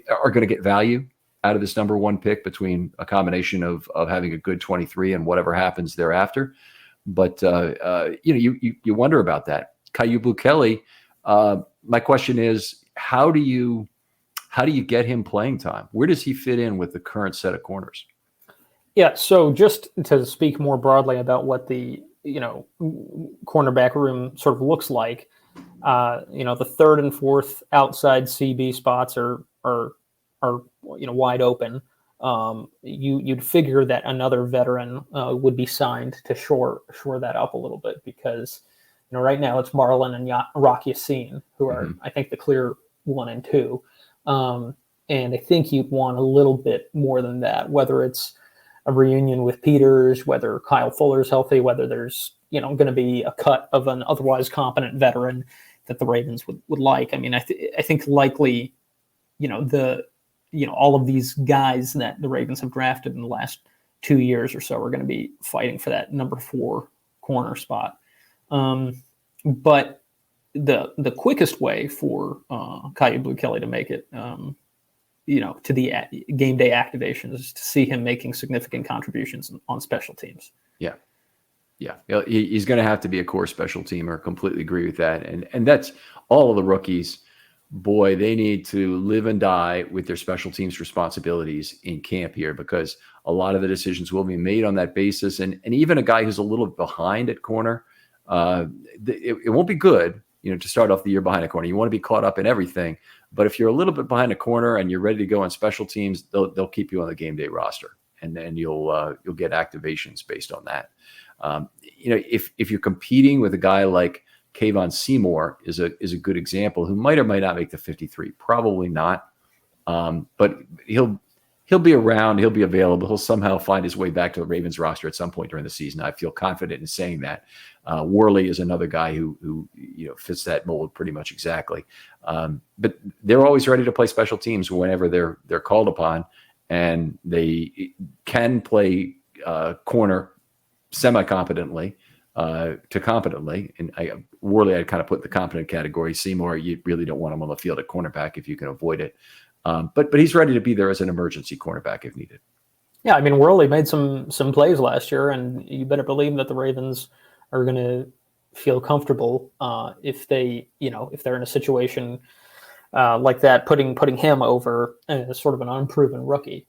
are going to get value out of this number one pick between a combination of having a good 23 and whatever happens thereafter. But, you wonder about that. Kayablu Kelly, my question is, how do you get him playing time? Where does he fit in with the current set of corners?
Yeah, so just to speak more broadly about what the cornerback room sort of looks like, the third and fourth outside CB spots are wide open. You'd figure that another veteran would be signed to shore that up a little bit because right now it's Marlon and Rock Yassin who are I think the clear 1 and 2, and I think you'd want a little bit more than that, whether it's a reunion with Peters, whether Kyle Fuller's healthy, whether there's going to be a cut of an otherwise competent veteran that the Ravens would like. I mean, I think likely, all of these guys that the Ravens have drafted in the last 2 years or so are going to be fighting for that number 4 corner spot. But the quickest way for Kyu Blu Kelly to make it, to the game day activations is to see him making significant contributions on special teams.
Yeah, he's going to have to be a core special teamer. Completely agree with that. And that's all of the rookies. Boy, they need to live and die with their special teams responsibilities in camp here, because a lot of the decisions will be made on that basis. And even a guy who's a little behind at corner, it won't be good, to start off the year behind a corner. You want to be caught up in everything. But if you're a little bit behind a corner and you're ready to go on special teams, they'll keep you on the game day roster, and then you'll get activations based on that. If you're competing with a guy like Kayvon Seymour is a good example, who might or might not make the 53, probably not. But he'll be around, he'll be available, he'll somehow find his way back to the Ravens roster at some point during the season. I feel confident in saying that. Worley is another guy who fits that mold pretty much exactly. But they're always ready to play special teams whenever they're called upon, and they can play corner semi-competently to competently. And Worley, I'd kind of put the competent category. Seymour, you really don't want him on the field at cornerback if you can avoid it. But he's ready to be there as an emergency cornerback if needed.
Yeah, I mean, Worley made some plays last year, and you better believe that the Ravens are going to feel comfortable if they're in a situation like that, putting him over as sort of an unproven rookie.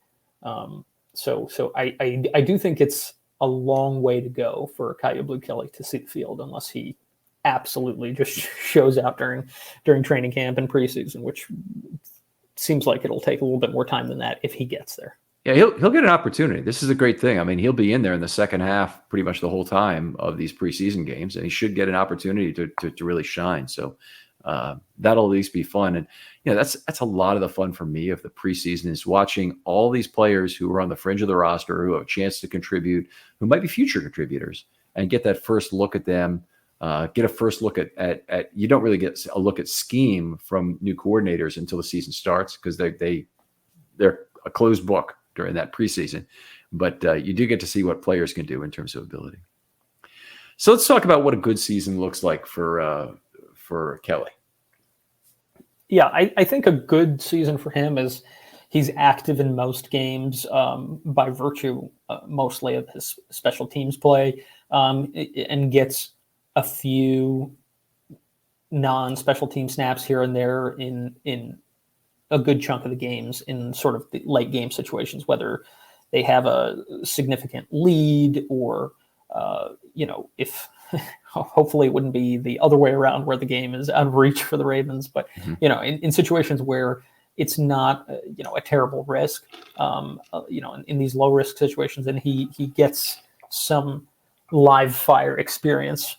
So I do think it's a long way to go for Kyu Blu Kelly to see the field, unless he absolutely just shows out during training camp and preseason, which seems like it'll take a little bit more time than that if he gets there.
Yeah, he'll get an opportunity. This is a great thing. I mean, he'll be in there in the second half pretty much the whole time of these preseason games, and he should get an opportunity to really shine. So that'll at least be fun. And that's a lot of the fun for me of the preseason, is watching all these players who are on the fringe of the roster, who have a chance to contribute, who might be future contributors, and get that first look at them. Get a first look at you don't really get a look at scheme from new coordinators until the season starts, because they're a closed book during that preseason. But you do get to see what players can do in terms of ability. So let's talk about what a good season looks like for Kelly.
Yeah, I think a good season for him is he's active in most games by virtue mostly of his special teams play, and gets a few non-special team snaps here and there in a good chunk of the games in sort of the late game situations, whether they have a significant lead or, if hopefully it wouldn't be the other way around where the game is out of reach for the Ravens, but, in situations where it's not, a terrible risk, in these low risk situations, and he gets some live fire experience.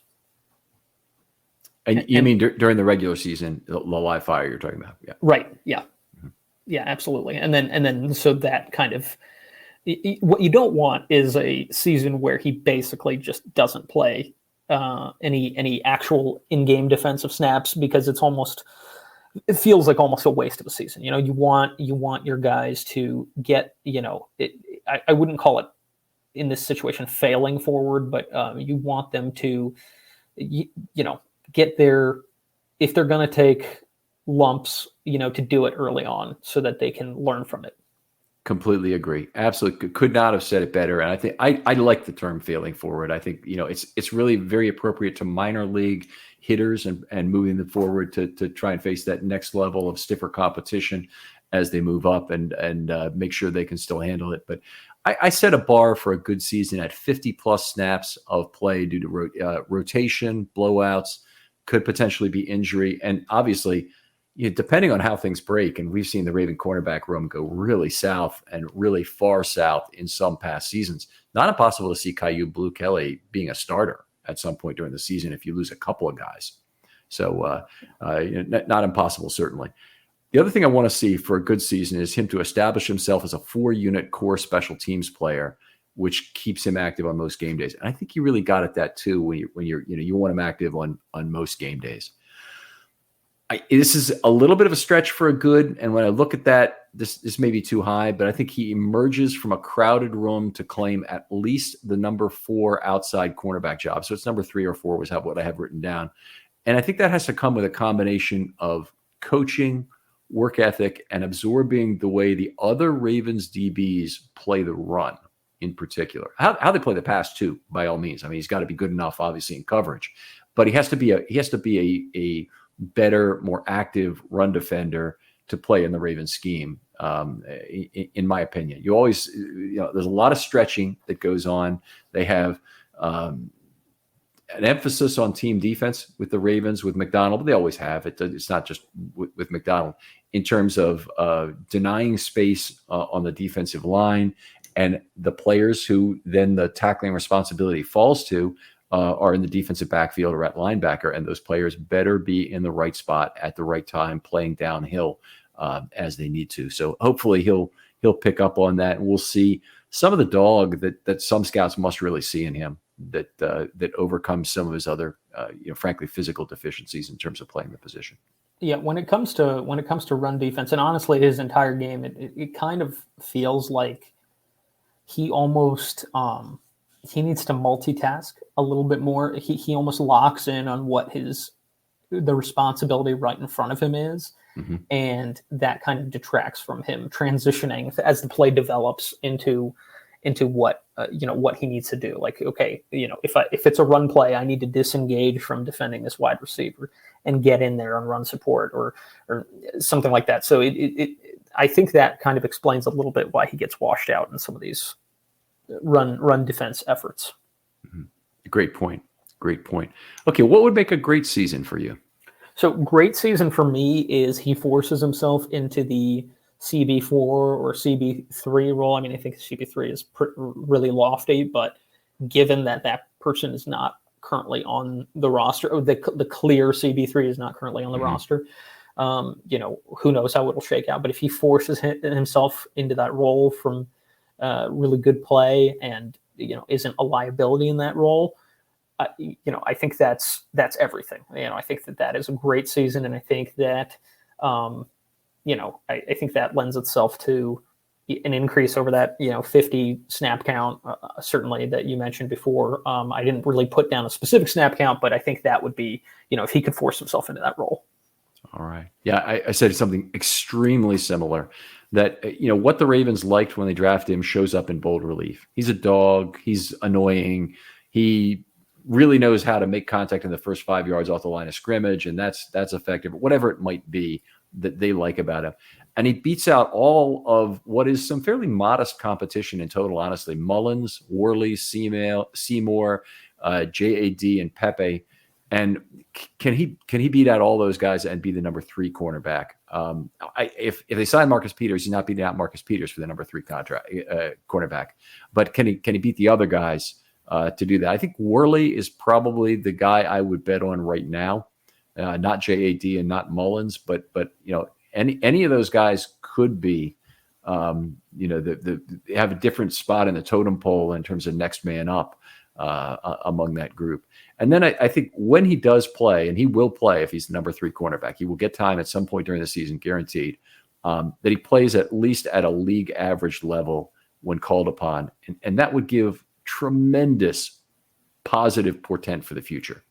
And you mean during the regular season, the live fire you're talking about? Yeah.
Right. Yeah. Mm-hmm. Yeah, absolutely. And then so that kind of, what you don't want is a season where he basically just doesn't play any actual in-game defensive snaps, because it feels like almost a waste of a season. You want your guys to get, I wouldn't call it in this situation failing forward, but you want them to, get there, if they're going to take lumps, to do it early on so that they can learn from it.
Completely agree. Absolutely. Could not have said it better. And I think I like the term failing forward. I think, it's really very appropriate to minor league hitters and moving them forward to try and face that next level of stiffer competition as they move up and make sure they can still handle it. But I set a bar for a good season at 50 plus snaps of play due to rotation, blowouts, could potentially be injury. And obviously, depending on how things break, and we've seen the Raven cornerback room go really south and really far south in some past seasons, not impossible to see Kyu Blu Kelly being a starter at some point during the season if you lose a couple of guys. So not impossible, certainly. The other thing I want to see for a good season is him to establish himself as a 4-unit core special teams player which keeps him active on most game days. And I think he really got at that too when you want him active on most game days. This is a little bit of a stretch for a good, and when I look at that, this may be too high, but I think he emerges from a crowded room to claim at least the number 4 outside cornerback job. So it's number 3 or 4 was what I have written down. And I think that has to come with a combination of coaching, work ethic, and absorbing the way the other Ravens DBs play the run in particular. How they play the pass too, by all means. I mean, he's got to be good enough, obviously, in coverage, but he has to be a better, more active run defender to play in the Ravens scheme. In my opinion, there's a lot of stretching that goes on. They have an emphasis on team defense with the Ravens, with McDonald, but they always have. It's not just with McDonald in terms of denying space on the defensive line, and the players who then the tackling responsibility falls to are in the defensive backfield or at linebacker, and those players better be in the right spot at the right time, playing downhill as they need to. So hopefully he'll pick up on that, and we'll see some of the dog that some scouts must really see in him that overcomes some of his other, frankly, physical deficiencies in terms of playing the position.
Yeah, when it comes to run defense, and honestly, his entire game, it kind of feels like he almost he needs to multitask a little bit more. He almost locks in on what the responsibility right in front of him is, and that kind of detracts from him transitioning as the play develops into what what he needs to do. Like, okay, if it's a run play, I need to disengage from defending this wide receiver and get in there on run support or something like that. So I think that kind of explains a little bit why he gets washed out in some of these run defense efforts.
Great point. Okay, what would make a great season for you?
So great season for me is he forces himself into the CB4 or CB3 role. I mean, I think CB3 is really lofty, but given that person is not currently on the roster, or the clear CB3 is not currently on the roster, who knows how it'll shake out. But if he forces himself into that role from really good play and isn't a liability in that role, I think that's everything. I think that is a great season, and I think that I think that lends itself to an increase over that 50 snap count, certainly, that you mentioned before. I didn't really put down a specific snap count, but I think that would be if he could force himself into that role. All
right. Yeah, I said something extremely similar. That what the Ravens liked when they drafted him shows up in bold relief. He's a dog. He's annoying. He really knows how to make contact in the first 5 yards off the line of scrimmage, and that's effective. Whatever it might be that they like about him, and he beats out all of what is some fairly modest competition in total. Honestly, Mullins, Worley, Seymour, JAD, and Pepe. And can he beat out all those guys and be the number 3 cornerback? If they sign Marcus Peters, he's not beating out Marcus Peters for the number 3 cornerback. But can he beat the other guys to do that? I think Worley is probably the guy I would bet on right now. Not JAD and not Mullins, but any of those guys could be they have a different spot in the totem pole in terms of next man up among that group. And then I think when he does play, and he will play if he's the number 3 cornerback, he will get time at some point during the season, guaranteed, that he plays at least at a league average level when called upon. And that would give tremendous positive portent for the future.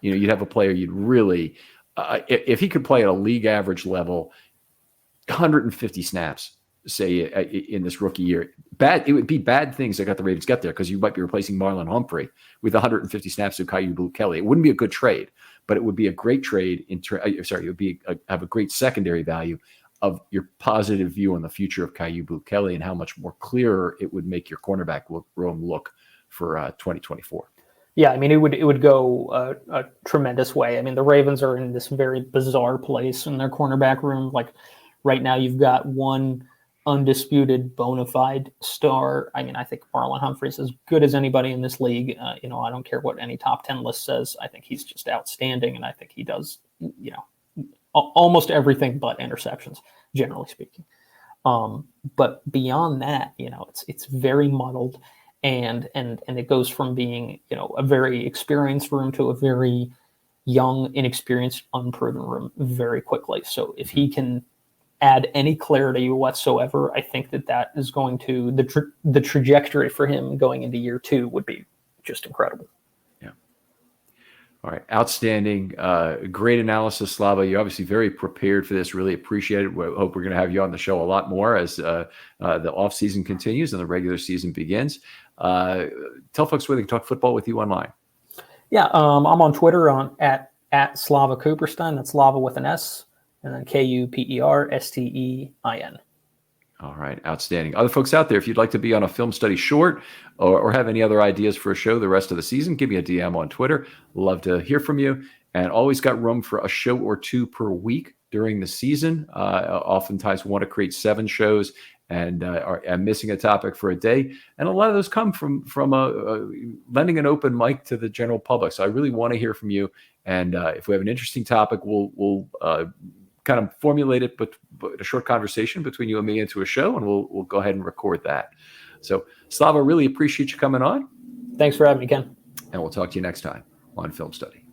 You'd have a player you'd really, if he could play at a league average level, 150 snaps, say, in this rookie year. It would be bad things that got the Ravens get there, because you might be replacing Marlon Humphrey with 150 snaps of Kyu Blu-Kelly. It wouldn't be a good trade, but it would be a great trade. It would be have a great secondary value of your positive view on the future of Kyu Blu-Kelly and how much more clearer it would make your cornerback room look for 2024.
Yeah, I mean, it would go a tremendous way. I mean, the Ravens are in this very bizarre place in their cornerback room. Like right now, you've got one undisputed bona fide star. I mean, I think Marlon Humphrey's as good as anybody in this league. I don't care what any top 10 list says. I think he's just outstanding, and I think he does, almost everything but interceptions, generally speaking. But beyond that, it's very muddled. and it goes from being, a very experienced room to a very young, inexperienced, unproven room very quickly. So if he can add any clarity whatsoever, I think that is going to the trajectory for him going into year 2 would be just incredible.
Yeah. All right. Outstanding. Great analysis, Slava. You're obviously very prepared for this. Really appreciate it. We hope we're going to have you on the show a lot more as the off season continues and the regular season begins. Tell folks where they can talk football with you online.
Yeah. I'm on Twitter at Slava Cooperstein. That's Slava with an S. And then Kuperstein.
All right. Outstanding. Other folks out there, if you'd like to be on a film study short or have any other ideas for a show the rest of the season, give me a DM on Twitter. Love to hear from you. And always got room for a show or 2 per week during the season. Oftentimes want to create 7 shows and I'm missing a topic for a day. And a lot of those come from lending an open mic to the general public. So I really want to hear from you. And if we have an interesting topic, we'll kind of formulate it, but a short conversation between you and me into a show, and we'll go ahead and record that. So Slava, really appreciate you coming on.
Thanks for having me, Ken.
And we'll talk to you next time on Film Study.